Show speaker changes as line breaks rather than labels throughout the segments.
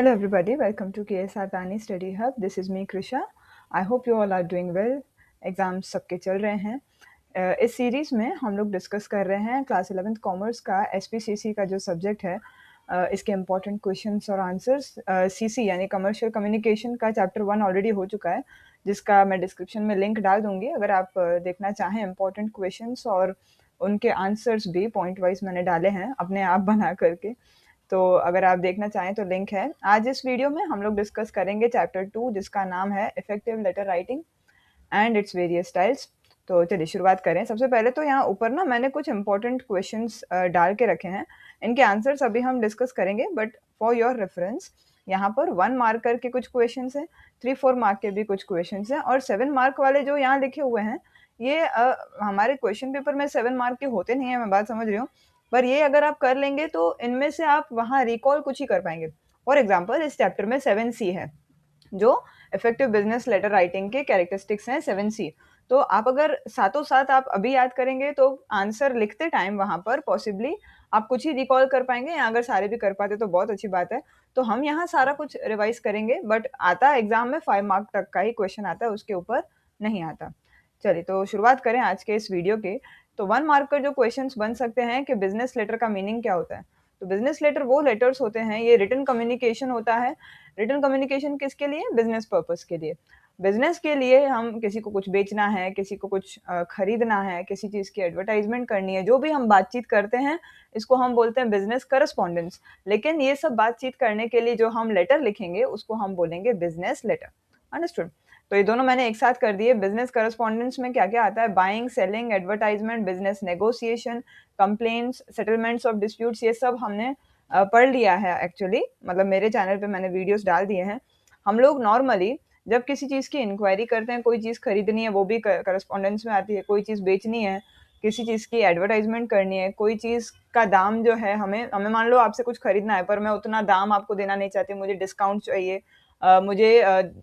Hello everybody, welcome to KSR Tani Study Hub. This is me Krisha. I hope you all are doing well. Exams सबके चल रहे हैं। इस series में हम लोग डिस्कस कर रहे हैं क्लास 11th कॉमर्स का एसपीसीसी का जो सब्जेक्ट है, इसके इम्पॉर्टेंट क्वेश्चंस और आंसर्स। सीसी यानी कमर्शियल कम्युनिकेशन का चैप्टर 1 ऑलरेडी हो चुका है, जिसका मैं डिस्क्रिप्शन में लिंक डाल दूंगी। अगर आप देखना चाहें इम्पॉर्टेंट क्वेश्चंस और उनके आंसर्स भी पॉइंट वाइज मैंने डाले हैं अपने आप बना करके, तो अगर आप देखना चाहें तो लिंक है। आज इस वीडियो में हम लोग डिस्कस करेंगे चैप्टर 2, जिसका नाम है effective letter writing and its various styles. तो चलिए शुरुआत करें। सबसे पहले तो यहाँ ऊपर ना मैंने कुछ इंपॉर्टेंट क्वेश्चंस डाल के रखे हैं। इनके आंसर्स अभी हम डिस्कस करेंगे, बट फॉर योर रेफरेंस यहाँ पर 1 मार्कर के कुछ क्वेश्चंस हैं, 3-4 मार्क के भी कुछ क्वेश्चंस हैं, और 7 मार्क वाले जो यहाँ लिखे हुए हैं ये हमारे क्वेश्चन पेपर में 7 मार्क के होते नहीं है, मैं बात समझ रही हूँ, पर ये अगर आप कर लेंगे तो इनमें से आप वहाँ रिकॉल कुछ ही कर पाएंगे। फॉर एग्जाम्पल इस चैप्टर में 7C है, जो इफेक्टिव बिजनेस लेटर राइटिंग के कैरेक्टरिस्टिक्स हैं 7C। तो आप अगर साथों साथ आप अभी याद करेंगे तो आंसर लिखते टाइम वहाँ पर पॉसिबली आप कुछ ही रिकॉल कर पाएंगे, या अगर सारे भी कर पाते तो बहुत अच्छी बात है। तो हम यहाँ सारा कुछ रिवाइज करेंगे, बट आता है एग्जाम में 5 मार्क तक का ही क्वेश्चन आता है, उसके ऊपर नहीं आता। चलिए तो शुरुआत करें आज के इस वीडियो के। तो 1 मार्क का जो क्वेश्चंस बन सकते हैं कि बिजनेस लेटर का मीनिंग क्या होता है। तो बिजनेस लेटर वो लेटर्स होते हैं, ये रिटन कम्युनिकेशन होता है। रिटन कम्युनिकेशन किसके लिए? बिजनेस पर्पस के लिए। बिजनेस के लिए हम किसी को कुछ बेचना है, किसी को कुछ खरीदना है, किसी चीज की एडवर्टाइजमेंट करनी है, जो भी हम बातचीत करते हैं इसको हम बोलते हैं बिजनेस करस्पॉन्डेंस। लेकिन ये सब बातचीत करने के लिए जो हम लेटर लिखेंगे उसको हम बोलेंगे बिजनेस लेटर। अंडरस्टूड? तो ये दोनों मैंने एक साथ कर दिए। बिजनेस करस्पॉन्डेंस में क्या क्या आता है? Buying, selling, advertisement, business negotiation, complaints, settlements of disputes, ये सब हमने पढ़ लिया है एक्चुअली। मतलब मेरे चैनल पे मैंने वीडियोस डाल दिए हैं। हम लोग नॉर्मली जब किसी चीज़ की इंक्वायरी करते हैं, कोई चीज़ खरीदनी है वो भी करस्पॉन्डेंस में आती है, कोई चीज़ बेचनी है, किसी चीज़ की एडवर्टाइजमेंट करनी है, कोई चीज़ का दाम जो है, हमें हमें मान लो आपसे कुछ खरीदना है पर मैं उतना दाम आपको देना नहीं चाहती, मुझे डिस्काउंट चाहिए, मुझे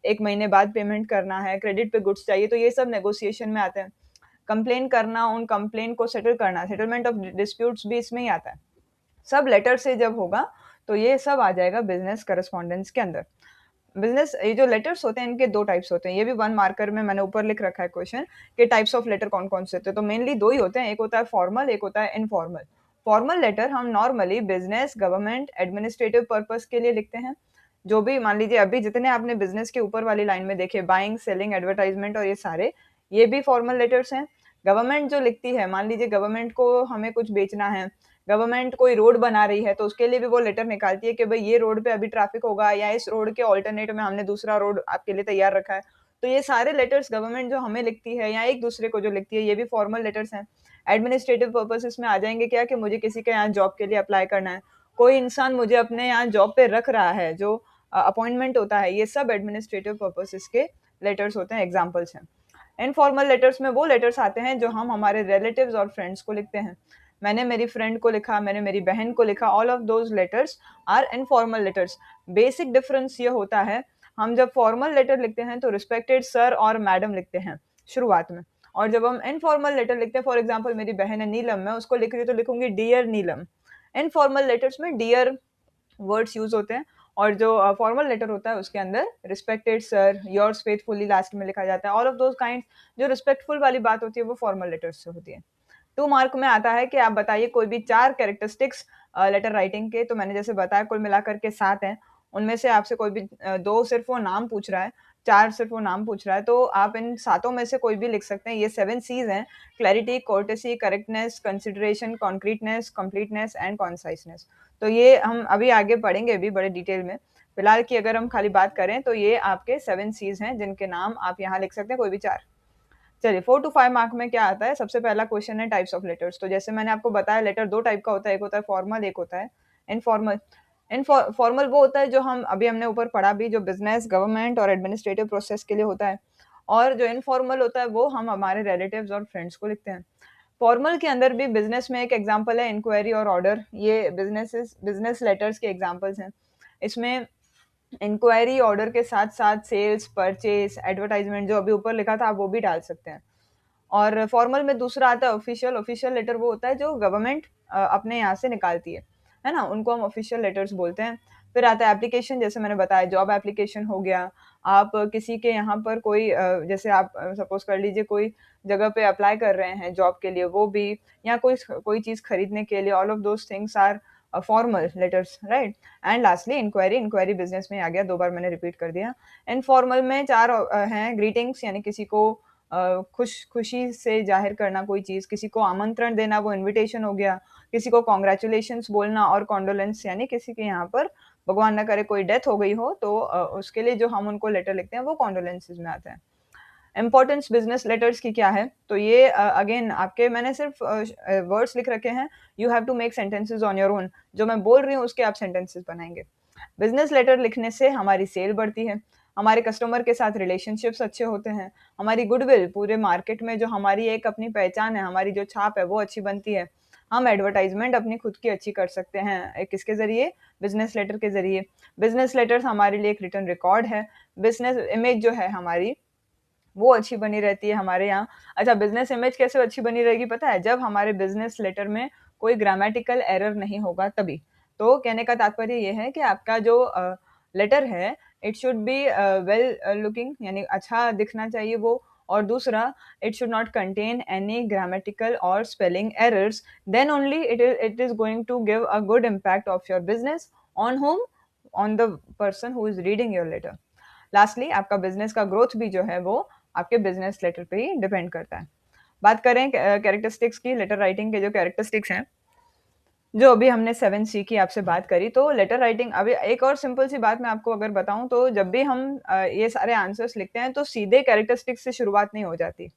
1 महीने बाद पेमेंट करना है, क्रेडिट पे गुड्स चाहिए, तो ये सब नेगोशिएशन में आते हैं। कंप्लेन करना, उन कंप्लेन को सेटल करना, सेटलमेंट ऑफ डिस्प्यूट्स भी इसमें ही आता है। सब लेटर से जब होगा तो ये सब आ जाएगा बिजनेस करस्पॉन्डेंस के अंदर। बिजनेस, ये जो लेटर्स होते हैं इनके 2 टाइप्स होते हैं। ये भी 1 मार्कर में मैंने ऊपर लिख रखा है क्वेश्चन कि टाइप्स ऑफ लेटर कौन-कौन से होते हैं। तो मेनली 2 ही होते हैं, एक होता है फॉर्मल, एक होता है इनफॉर्मल। फॉर्मल लेटर हम normally business, government, administrative purpose के लिए लिखते हैं। जो भी मान लीजिए अभी जितने आपने बिजनेस के ऊपर वाली लाइन में देखे, बाइंग, सेलिंग, एडवर्टाइजमेंट और ये सारे, ये भी फॉर्मल लेटर्स हैं। गवर्नमेंट जो लिखती है, मान लीजिए गवर्नमेंट को हमें कुछ बेचना है, गवर्नमेंट कोई रोड बना रही है, तो उसके लिए भी वो लेटर निकालती है कि भाई ये रोड पे अभी ट्रैफिक होगा, या इस रोड के ऑल्टरनेट में हमने दूसरा रोड आपके लिए तैयार रखा है। तो ये सारे लेटर्स गवर्नमेंट जो हमें लिखती है या एक दूसरे को जो लिखती है, ये भी फॉर्मल लेटर्स हैं। एडमिनिस्ट्रेटिव पर्पसेस में आ जाएंगे क्या, कि मुझे किसी के यहाँ जॉब के लिए अप्लाई करना है, कोई इंसान मुझे अपने यहाँ जॉब पे रख रहा है, जो अपॉइंटमेंट होता है, ये सब एडमिनिस्ट्रेटिव पर्पसेस के लेटर्स होते हैं, एग्जाम्पल्स हैं। इनफॉर्मल लेटर्स में वो लेटर्स आते हैं जो हम हमारे रिलेटिव्स और फ्रेंड्स को लिखते हैं। मैंने मेरी फ्रेंड को लिखा, मैंने मेरी बहन को लिखा, all of those letters are informal letters. Basic difference ये होता है, हम जब फॉर्मल लेटर लिखते हैं तो रिस्पेक्टेड सर और मैडम लिखते हैं शुरुआत में, और जब हम इनफॉर्मल लेटर लिखते हैं, फॉर एग्जाम्पल मेरी बहन है नीलम, मैं उसको लिख रही हूँ तो लिखूंगी डियर नीलम। इनफॉर्मल लेटर्स में डियर वर्ड्स यूज होते हैं, और जो फॉर्मल लेटर होता है उसके अंदर respected sir, yours faithfully last में लिखा जाता है। ऑल ऑफ दोज काइंड, जो रिस्पेक्टफुल वाली बात होती है वो फॉर्मल लेटर्स से होती है। 2 मार्क में आता है कि आप बताइए कोई भी 4 कैरेक्टरिस्टिक्स लेटर राइटिंग के। तो मैंने जैसे बताया कुल मिलाकर के 7 हैं, उनमें से आपसे कोई भी 2 सिर्फ वो नाम पूछ रहा है, 4 सिर्फ वो नाम पूछ रहा है, तो आप इन सातों में से कोई भी लिख सकते हैं। ये 7 सीज हैं: clarity, courtesy, correctness, consideration, concreteness, completeness and conciseness. तो ये हम अभी आगे पढ़ेंगे भी बड़े डिटेल में। फिलहाल की अगर हम खाली बात करें तो ये आपके 7 सीज हैं, जिनके नाम आप यहाँ लिख सकते हैं, कोई भी 4। चलिए 4 to 5 मार्क में क्या आता है? सबसे पहला क्वेश्चन है टाइप्स ऑफ लेटर्स। तो जैसे मैंने आपको बताया लेटर 2 टाइप का होता है, एक होता है फॉर्मल, एक होता है इनफॉर्मल। फॉर्मल वो होता है जो हमने ऊपर पढ़ा भी, जो बिजनेस, गवर्नमेंट और एडमिनिस्ट्रेटिव प्रोसेस के लिए होता है, और जो इनफॉर्मल होता है वो हम हमारे रिलेटिव्स और फ्रेंड्स को लिखते हैं। फॉर्मल के अंदर भी बिजनेस में एक एग्जांपल है इंक्वायरी और ऑर्डर, ये बिजनेस लेटर्स के एग्जांपल्स हैं। इसमें इंक्वायरी ऑर्डर के साथ साथ सेल्स, परचेज, एडवर्टाइजमेंट जो अभी ऊपर लिखा था आप वो भी डाल सकते हैं। और फॉर्मल में दूसरा आता है ऑफिशियल। ऑफिशियल लेटर वो होता है जो गवर्नमेंट अपने यहाँ से निकालती है ना, उनको हम ऑफिशियल लेटर्स बोलते हैं। फिर आता है एप्लीकेशन, जैसे मैंने बताया जॉब एप्लीकेशन हो गया, आप किसी के यहाँ पर कोई जैसे आप सपोज़ कर लीजिए कोई जगह पे अप्लाई कर रहे हैं जॉब के लिए, वो भी, या कोई कोई चीज़ खरीदने के लिए, all of those things are formal letters, right? And lastly inquiry, inquiry business में आ गया, 2 बार मैंने रिपीट कर दिया। इनफॉर्मल में 4 हैं ग्रीटिंग्स, यानी किसी को खुशी से ज़ाहिर करना कोई चीज़, किसी को आमंत्रण देना वो इन्विटेशन हो गया, किसी को कांग्रेचुलेशंस बोलना, और कॉन्डोलेंस यानी किसी के यहाँ पर भगवान ना करे कोई डेथ हो गई हो तो उसके लिए जो हम उनको लेटर लिखते हैं वो कॉन्डोलेंसेस में आता है। इम्पोर्टेंस बिज़नेस लेटर्स की क्या है? तो ये अगेन आपके मैंने सिर्फ़ वर्ड्स लिख रखे हैं, you have to make sentences on your own. जो मैं बोल रही हूँ उसके आप सेंटेंसेस बनाएँगे। बिज़नेस लेटर लिखने से हमारी सेल बढ़ती है, हमारे कस्टमर के साथ रिलेशनशिप्स अच्छे होते हैं, हमारी गुडविल पूरे मार्केट में जो हमारी एक अपनी पहचान है, हमारी जो छाप है वो अच्छी बनती है। हम एडवर्टाइज़मेंट अपनी खुद की अच्छी कर सकते हैं किसके ज़रिए? बिज़नेस लेटर के ज़रिए। बिज़नेस लेटर्स हमारे लिए एक रिटन रिकॉर्ड है, बिज़नेस इमेज जो है हमारी वो अच्छी बनी रहती है हमारे यहाँ। अच्छा, बिज़नेस इमेज कैसे अच्छी बनी रहेगी पता है? जब हमारे बिज़नेस लेटर में कोई ग्रामेटिकल एरर नहीं होगा तभी। तो कहने का तात्पर्य ये है कि आपका जो लेटर है, it should be well looking, यानी अच्छा दिखना चाहिए वो, और दूसरा it should not contain any grammatical और spelling errors, then only it is going to give a good impact of your business on whom? On the person who is reading your letter. Lastly आपका business का growth भी जो है वो आपके business letter पे ही depend करता है। बात करें कैरेक्टरिस्टिक्स की, लेटर राइटिंग के जो कैरेक्टरिस्टिक्स हैं, जो अभी हमने 7 सी की आपसे बात करी, तो लेटर राइटिंग अभी एक और सिंपल सी बात मैं आपको अगर बताऊँ, तो जब भी हम ये सारे आंसर्स लिखते हैं तो सीधे कैरेक्टरिस्टिक्स से शुरुआत नहीं हो जाती।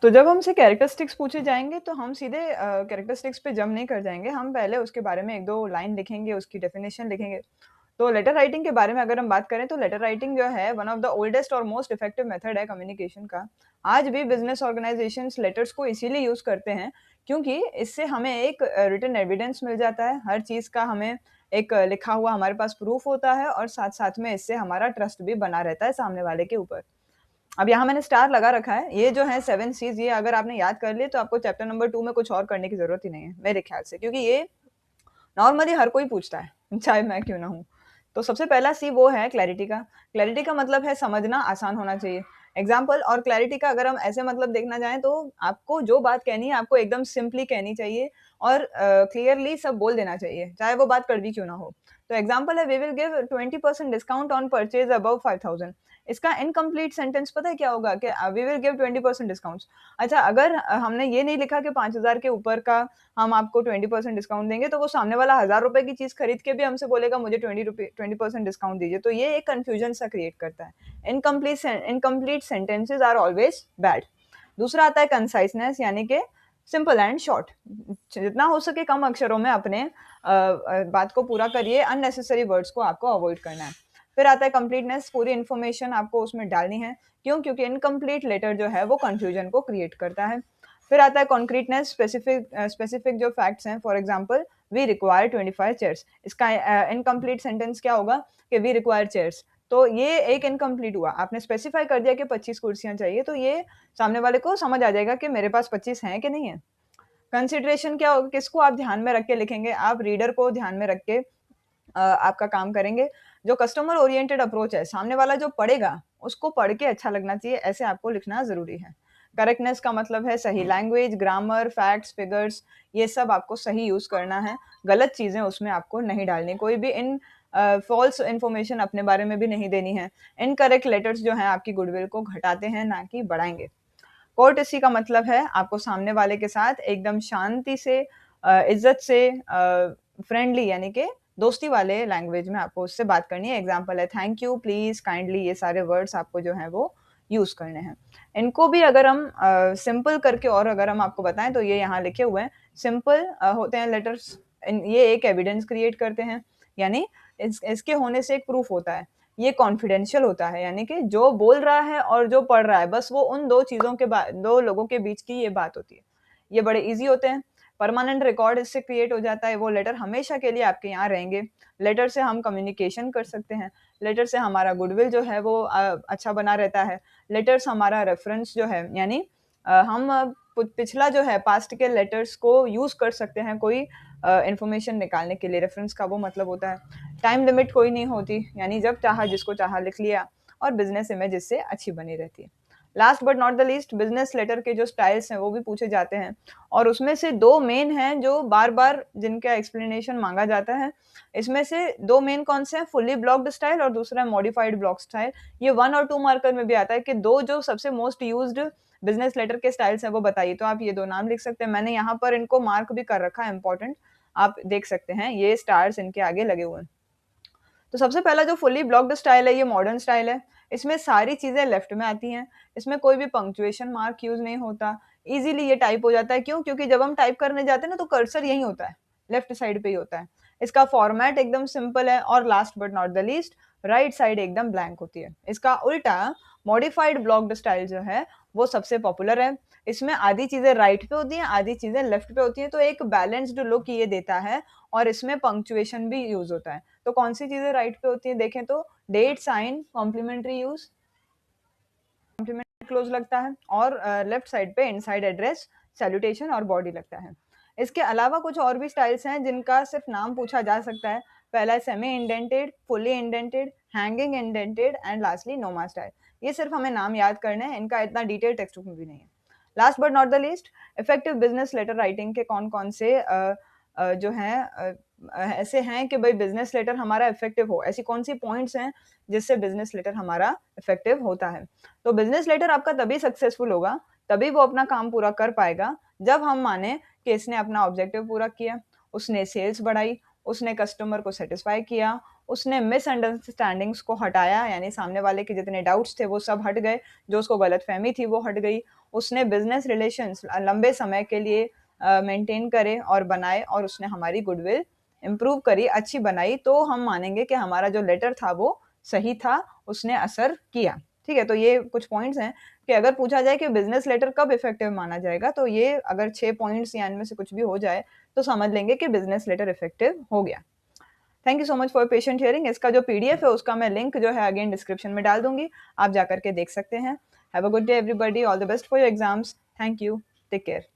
तो जब हमसे कैरेक्टरिस्टिक्स पूछे जाएँगे तो हम सीधे कैरेक्टरिस्टिक्स पे जंप नहीं कर जाएँगे, हम पहले उसके बारे में 1-2 लाइन लिखेंगे, उसकी डेफिनिशन लिखेंगे। तो लेटर राइटिंग के बारे में अगर हम बात करें तो लेटर राइटिंग जो है वन ऑफ द ओल्डेस्ट और मोस्ट इफेक्टिव मेथड है कम्युनिकेशन का। आज भी बिज़नेस ऑर्गनाइज़ेशंस लेटर्स को इसीलिए यूज़ करते हैं क्योंकि इससे हमें एक रिटन एविडेंस मिल जाता है, हर चीज़ का हमें एक लिखा हुआ हमारे पास प्रूफ होता है, और साथ-साथ में इससे हमारा ट्रस्ट भी बना रहता है सामने वाले के ऊपर। अब यहाँ मैंने स्टार लगा रखा है, ये जो है 7 सीज़, ये अगर आपने याद कर लिए तो आपको चैप्टर नंबर 2 में कुछ और करने की ज़रूरत ही नहीं है, मेरे ख्याल से, क्योंकि ये नॉर्मली हर कोई पूछता है, चाहे मैं क्यों ना हूँ। तो सबसे पहला सी वो है क्लैरिटी का। क्लैरिटी का मतलब है समझना आसान होना चाहिए। एग्ज़ाम्पल और क्लैरिटी का अगर हम ऐसे मतलब देखना चाहें तो आपको जो बात कहनी है आपको एकदम सिंपली कहनी चाहिए, और क्लियरली सब बोल देना चाहिए, चाहे वो बात कड़वी क्यों ना हो। तो एग्ज़ाम्पल है, we will give 20% discount on purchase above 5000। इसका इनकम्प्लीट सेंटेंस पता है क्या होगा? कि वी विल गिव 20% डिस्काउंट्स। अच्छा, अगर हमने ये नहीं लिखा कि 5000 के ऊपर का हम आपको 20% डिस्काउंट देंगे, तो वो सामने वाला ₹1000 की चीज़ खरीद के भी हमसे बोलेगा मुझे 20% डिस्काउंट दीजिए, तो ये एक कन्फ्यूजन सा क्रिएट करता है। Incomplete sentences are always bad. दूसरा आता है कंसाइज़नेस, यानी कि सिंपल एंड शॉर्ट। जितना हो सके कम अक्षरों में अपने बात को पूरा करिए, अननेसेसरी वर्ड्स को आपको अवॉइड करना है। फिर आता है कंप्लीटनेस, पूरी इन्फॉर्मेशन आपको उसमें डालनी है। क्यों? क्योंकि इनकम्प्लीट लेटर जो है वो कन्फ्यूजन को क्रिएट करता है। फिर आता है कॉन्क्रीटनेस, स्पेसिफिक जो फैक्ट्स हैं, for example we require 25 chairs. इसका इनकम्प्लीट सेंटेंस क्या होगा कि वी रिक्वायर चेयर्स। तो ये एक इनकम्प्लीट हुआ, आपने स्पेसिफाई कर दिया कि 25 कुर्सियाँ चाहिए, तो ये सामने वाले को समझ आ जाएगा कि मेरे पास 25 हैं कि नहीं है। कंसिडरेशन क्या होगा, किसको आप ध्यान में रख के लिखेंगे, आप रीडर को ध्यान में रख के आपका काम करेंगे। जो कस्टमर ओरिएंटेड अप्रोच है, सामने वाला जो पढ़ेगा, उसको पढ़ के अच्छा लगना चाहिए, ऐसे आपको लिखना ज़रूरी है। करेक्टनेस का मतलब है सही लैंग्वेज, ग्रामर, फैक्ट्स, फिगर्स, ये सब आपको सही यूज़ करना है। गलत चीज़ें उसमें आपको नहीं डालनी, कोई भी फ़ॉल्स इन्फॉर्मेशन अपने बारे में भी नहीं देनी है। इनकरेक्ट लेटर्स जो हैं आपकी गुडविल को घटाते हैं, ना कि बढ़ाएँगे। कोर्टेसी का मतलब है आपको सामने वाले के साथ एकदम शांति से इज़्ज़त से फ्रेंडली, यानी कि दोस्ती वाले लैंग्वेज में आपको उससे बात करनी है। एग्ज़ाम्पल है थैंक यू, प्लीज़, काइंडली, ये सारे वर्ड्स आपको जो हैं वो यूज़ करने हैं। इनको भी अगर हम सिंपल करके और अगर हम आपको बताएँ तो ये यहाँ लिखे हुए हैं। सिंपल होते हैं लेटर्स, ये एक एविडेंस क्रिएट करते हैं, यानी इसके होने से एक प्रूफ होता है। ये कॉन्फिडेंशियल होता है, यानी कि जो बोल रहा है और जो पढ़ रहा है, बस वो उन 2 चीज़ों के 2 लोगों के बीच की ये बात होती है। ये बड़े ईज़ी होते हैं, परमानेंट रिकॉर्ड इससे क्रिएट हो जाता है, वो लेटर हमेशा के लिए आपके यहाँ रहेंगे। लेटर से हम कम्युनिकेशन कर सकते हैं, लेटर से हमारा गुडविल जो है वो अच्छा बना रहता है। लेटर्स हमारा रेफ़रेंस जो है, यानी हम पिछला जो है पास्ट के लेटर्स को यूज़ कर सकते हैं कोई इन्फॉर्मेशन निकालने के लिए। रेफरेंस का वो मतलब होता है। टाइम लिमिट कोई नहीं होती, यानी जब चाहा जिसको चाहा लिख लिया, और बिजनेस इमेज इससे अच्छी बनी रहती है। Last but not the least, business letter के जो स्टाइल्स हैं वो भी पूछे जाते हैं, और उसमें से दो मेन हैं जो बार बार जिनका एक्सप्लेनेशन मांगा जाता है। इसमें से दो मेन कौन से हैं, फुल्ली ब्लॉक्ड स्टाइल और दूसरा मॉडिफाइड ब्लॉक स्टाइल। ये 1 और 2 मार्कर में भी आता है कि दो जो सबसे मोस्ट यूज्ड बिजनेस लेटर के स्टाइल्स हैं वो बताइए। तो आप ये दो नाम लिख सकते हैं, मैंने यहाँ पर इनको मार्क भी कर रखा है, इंपॉर्टेंट, आप देख सकते हैं ये स्टार्स इनके आगे लगे हुए हैं। तो सबसे पहला जो फुली ब्लॉक्ड स्टाइल है ये मॉडर्न स्टाइल है। इसमें सारी चीजें लेफ्ट में आती हैं, इसमें कोई भी पंक्चुएशन मार्क यूज नहीं होता, इजीली ये टाइप हो जाता है। क्यों? क्योंकि जब हम टाइप करने जाते हैं ना तो कर्सर यही होता है, लेफ्ट साइड पे ही होता है। इसका फॉर्मेट एकदम सिंपल है, और last but not the least, right side एकदम ब्लैंक होती है। इसका उल्टा मॉडिफाइड ब्लॉक्ड स्टाइल जो है वो सबसे पॉपुलर है। इसमें आधी चीजें राइट पे होती हैं, आधी चीजें लेफ्ट पे होती हैं, तो एक बैलेंस्ड लुक ये देता है, और इसमें पंक्चुएशन भी यूज होता है। तो कौन सी चीजें राइट पे होती हैं देखें तो, date, sign, complimentary use, complement close लगता है, और लेफ्ट साइड पे इनसाइड एड्रेस, सैल्यूटेशन और बॉडी लगता है। इसके अलावा कुछ और भी स्टाइल्स हैं जिनका सिर्फ नाम पूछा जा सकता है। पहला है semi indented, fully indented, hanging indented, and lastly NOMA style. ये सिर्फ हमें नाम याद करने हैं, इनका इतना डिटेल टेक्स्ट बुक में भी नहीं है। Last but not the least, effective business letter writing के कौन कौन से जो हैं ऐसे हैं कि भाई बिजनेस लेटर हमारा इफेक्टिव हो, ऐसी कौन सी पॉइंट्स हैं जिससे बिजनेस लेटर हमारा इफेक्टिव होता है। तो बिजनेस लेटर आपका तभी सक्सेसफुल होगा, तभी वो अपना काम पूरा कर पाएगा, जब हम माने कि इसने अपना ऑब्जेक्टिव पूरा किया, उसने सेल्स बढ़ाई, उसने कस्टमर को सेटिस्फाई किया, उसने मिसअंडरस्टैंडिंग्स को हटाया, यानी सामने वाले के जितने डाउट्स थे वो सब हट गए, जो उसको गलतफहमी थी वो हट गई, उसने बिजनेस रिलेशंस लंबे समय के लिए मेंटेन करे और बनाए, और उसने हमारी गुडविल इम्प्रूव करी, अच्छी बनाई, तो हम मानेंगे कि हमारा जो लेटर था वो सही था, उसने असर किया। ठीक है, तो ये कुछ पॉइंट्स हैं कि अगर पूछा जाए कि बिजनेस लेटर कब इफेक्टिव माना जाएगा, तो ये अगर 6 पॉइंट्स या इनमें से कुछ भी हो जाए तो समझ लेंगे कि बिजनेस लेटर इफेक्टिव हो गया। Thank you so much for patient hearing. इसका जो पीडीएफ है उसका मैं लिंक जो है अगेन डिस्क्रिप्शन में डाल दूंगी, आप जाकर के देख सकते हैं। Have a good day everybody, all the best for your exams. Thank you, take care.